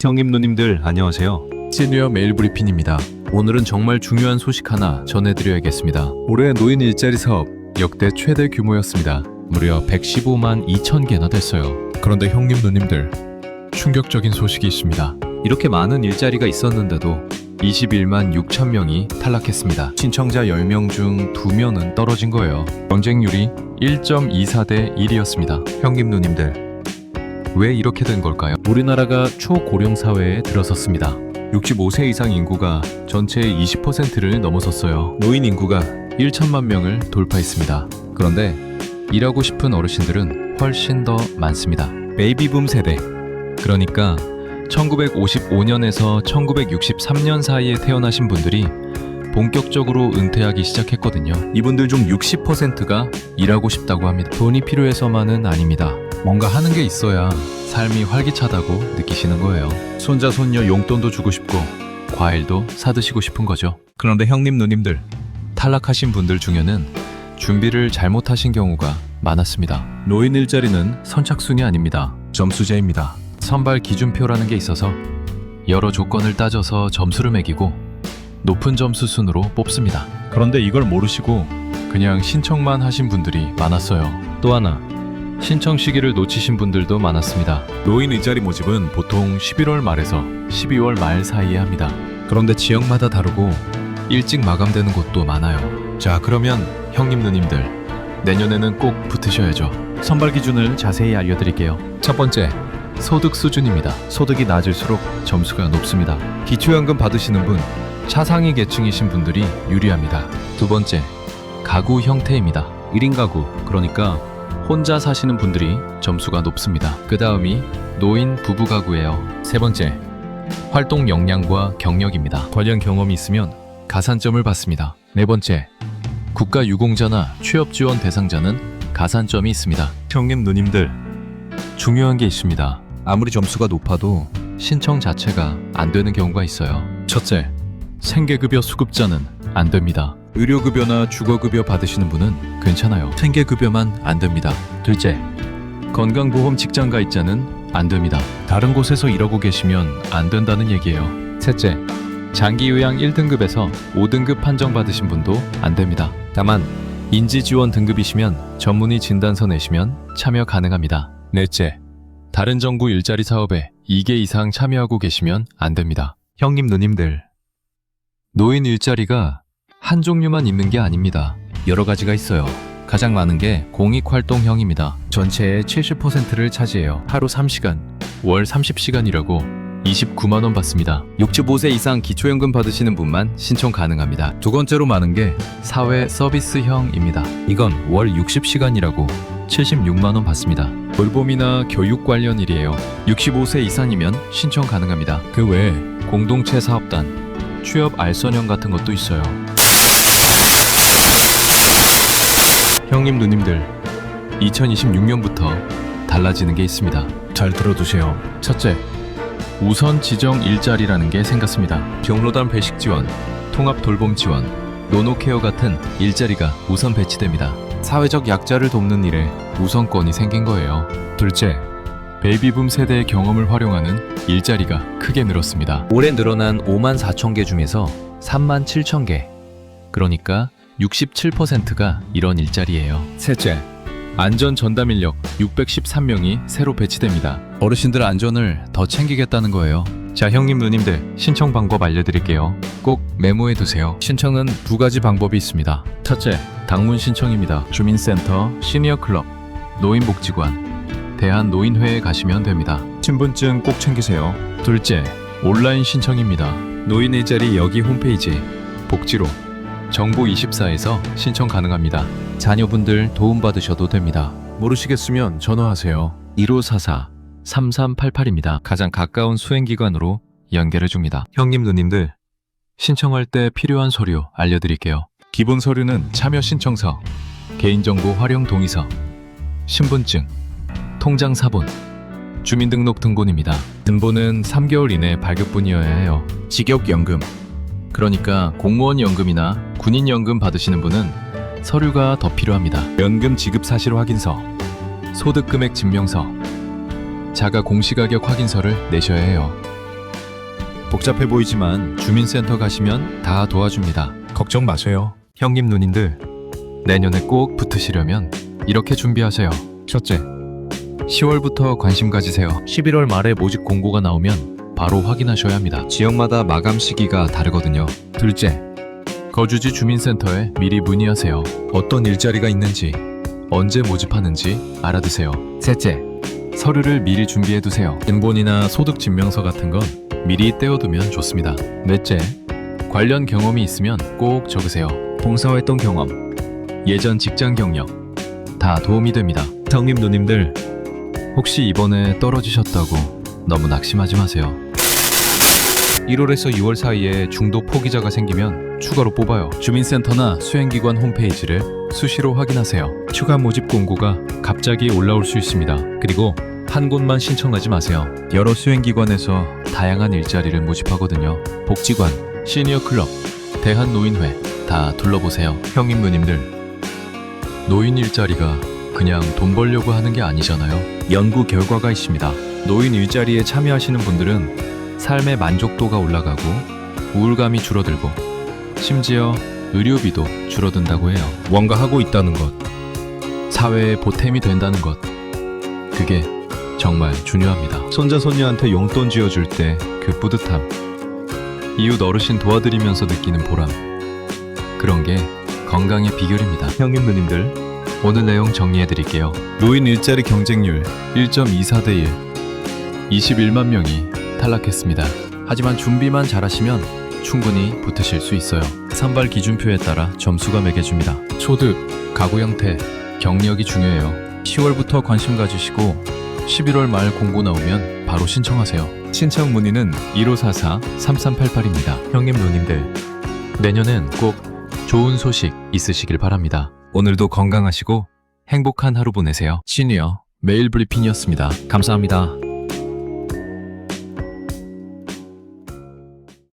형님 누님들 안녕하세요. 시니어 메일 브리핑입니다. 오늘은 정말 중요한 소식 하나 전해드려야겠습니다. 올해 노인 일자리 사업 역대 최대 규모였습니다. 무려 115만 2천 개나 됐어요. 그런데 형님 누님들 충격적인 소식이 있습니다. 이렇게 많은 일자리가 있었는데도 21만 6천 명이 탈락했습니다. 신청자 10명 중 2명은 떨어진 거예요. 경쟁률이 1.24대 1이었습니다. 형님 누님들 왜 이렇게 된 걸까요? 우리나라가 초고령 사회에 들어섰습니다. 65세 이상 인구가 전체의 20%를 넘어섰어요. 노인 인구가 1천만 명을 돌파했습니다. 그런데 일하고 싶은 어르신들은 훨씬 더 많습니다. 베이비붐 세대, 그러니까 1955년에서 1963년 사이에 태어나신 분들이 본격적으로 은퇴하기 시작했거든요. 이분들 중 60%가 일하고 싶다고 합니다. 돈이 필요해서만은 아닙니다. 뭔가 하는 게 있어야 삶이 활기차다고 느끼시는 거예요. 손자 손녀 용돈도 주고 싶고 과일도 사드시고 싶은 거죠. 그런데 형님 누님들 탈락하신 분들 중에는 준비를 잘못하신 경우가 많았습니다. 노인 일자리는 선착순이 아닙니다. 점수제입니다. 선발 기준표라는 게 있어서 여러 조건을 따져서 점수를 매기고 높은 점수 순으로 뽑습니다. 그런데 이걸 모르시고 그냥 신청만 하신 분들이 많았어요. 또 하나, 신청 시기를 놓치신 분들도 많았습니다. 노인 일자리 모집은 보통 11월 말에서 12월 말 사이에 합니다. 그런데 지역마다 다르고 일찍 마감되는 곳도 많아요. 자, 그러면 형님 누님들 내년에는 꼭 붙으셔야죠. 선발 기준을 자세히 알려드릴게요. 첫 번째, 소득 수준입니다. 소득이 낮을수록 점수가 높습니다. 기초연금 받으시는 분, 차상위 계층이신 분들이 유리합니다. 두 번째, 가구 형태입니다. 1인 가구, 그러니까 혼자 사시는 분들이 점수가 높습니다. 그 다음이 노인 부부 가구예요. 세 번째, 활동 역량과 경력입니다. 관련 경험이 있으면 가산점을 받습니다. 네 번째, 국가 유공자나 취업 지원 대상자는 가산점이 있습니다. 형님 누님들 중요한 게 있습니다. 아무리 점수가 높아도 신청 자체가 안 되는 경우가 있어요. 첫째, 생계급여 수급자는 안 됩니다. 의료급여나 주거급여 받으시는 분은 괜찮아요. 생계급여만 안 됩니다. 둘째, 건강보험 직장가입자는 안 됩니다. 다른 곳에서 일하고 계시면 안 된다는 얘기예요. 셋째, 장기요양 1등급에서 5등급 판정받으신 분도 안 됩니다. 다만 인지지원 등급이시면 전문의 진단서 내시면 참여 가능합니다. 넷째, 다른 정부 일자리 사업에 2개 이상 참여하고 계시면 안 됩니다. 형님 누님들, 노인 일자리가 한 종류만 있는 게 아닙니다. 여러 가지가 있어요. 가장 많은 게 공익활동형입니다. 전체의 70%를 차지해요. 하루 3시간, 월 30시간이라고 29만 원 받습니다. 65세 이상 기초연금 받으시는 분만 신청 가능합니다. 두 번째로 많은 게 사회 서비스형입니다. 이건 월 60시간이라고 76만 원 받습니다. 돌봄이나 교육 관련 일이에요. 65세 이상이면 신청 가능합니다. 그 외에 공동체 사업단, 취업 알선형 같은 것도 있어요. 형님 누님들, 2026년부터 달라지는 게 있습니다. 잘 들어두세요. 첫째, 우선 지정 일자리라는 게 생겼습니다. 경로당 배식 지원, 통합 돌봄 지원, 노노케어 같은 일자리가 우선 배치됩니다. 사회적 약자를 돕는 일에 우선권이 생긴 거예요. 둘째, 베이비붐 세대의 경험을 활용하는 일자리가 크게 늘었습니다. 올해 늘어난 5만 4천 개 중에서 3만 7천 개, 그러니까 67%가 이런 일자리예요. 셋째, 안전 전담 인력 613명이 새로 배치됩니다. 어르신들 안전을 더 챙기겠다는 거예요. 자, 형님 누님들 신청 방법 알려드릴게요. 꼭 메모해 두세요. 신청은 두 가지 방법이 있습니다. 첫째, 당문 신청입니다. 주민센터, 시니어클럽, 노인복지관, 대한노인회에 가시면 됩니다. 신분증 꼭 챙기세요. 둘째, 온라인 신청입니다. 노인 일자리 여기 홈페이지 복지로 정보24에서 신청 가능합니다. 자녀분들 도움받으셔도 됩니다. 모르시겠으면 전화하세요. 1544-3388입니다. 가장 가까운 수행기관으로 연결해줍니다. 형님 누님들, 신청할 때 필요한 서류 알려드릴게요. 기본 서류는 참여 신청서, 개인정보 활용 동의서, 신분증, 통장 사본, 주민등록 등본입니다. 등본은 3개월 이내 발급분이어야 해요. 직역연금, 그러니까 공무원 연금이나 군인 연금 받으시는 분은 서류가 더 필요합니다. 연금 지급 사실 확인서, 소득 금액 증명서, 자가 공시가격 확인서를 내셔야 해요. 복잡해 보이지만 주민센터 가시면 다 도와줍니다. 걱정 마세요. 형님 누님들, 내년에 꼭 붙으시려면 이렇게 준비하세요. 첫째, 10월부터 관심 가지세요. 11월 말에 모집 공고가 나오면 바로 확인하셔야 합니다. 지역마다 마감 시기가 다르거든요. 둘째, 거주지 주민센터에 미리 문의하세요. 어떤 일자리가 있는지. 언제 모집하는지 알아두세요. 셋째, 서류를 미리 준비해두세요. 인본이나 소득증명서 같은 건 미리 떼어두면 좋습니다. 넷째, 관련 경험이 있으면 꼭 적으세요. 봉사활동 경험. 예전 직장 경력 다 도움이 됩니다. 형님 누님들, 혹시 이번에 떨어지셨다고 너무 낙심하지 마세요. 1월에서 6월 사이에 중도 포기자가 생기면 추가로 뽑아요. 주민센터나 수행기관 홈페이지를 수시로 확인하세요. 추가 모집 공고가 갑자기 올라올 수 있습니다. 그리고 한 곳만 신청하지 마세요. 여러 수행기관에서 다양한 일자리를 모집하거든요. 복지관, 시니어 클럽, 대한노인회 다 둘러보세요. 형님 누님들, 노인 일자리가 그냥 돈 벌려고 하는 게 아니잖아요. 연구 결과가 있습니다. 노인 일자리에 참여하시는 분들은 삶의 만족도가 올라가고 우울감이 줄어들고 심지어 의료비도 줄어든다고 해요. 뭔가 하고 있다는 것. 사회에 보탬이 된다는 것, 그게 정말 중요합니다. 손자손녀한테 용돈 쥐어줄 때 그 뿌듯함, 이웃 어르신 도와드리면서 느끼는 보람, 그런 게 건강의 비결입니다. 형님 누님들, 오늘 내용 정리해드릴게요. 노인 일자리 경쟁률 1.24대 1, 21만 명이 탈락했습니다. 하지만 준비만 잘하시면 충분히 붙으실 수 있어요. 선발 기준표에 따라 점수가 매겨집니다. 소득, 가구 형태, 경력이 중요해요. 10월부터 관심 가지시고 11월 말 공고 나오면 바로 신청하세요. 신청 문의는 1544-3388입니다. 형님 누님들, 내년엔 꼭 좋은 소식 있으시길 바랍니다. 오늘도 건강하시고 행복한 하루 보내세요. 시니어 메일 브리핑이었습니다. 감사합니다.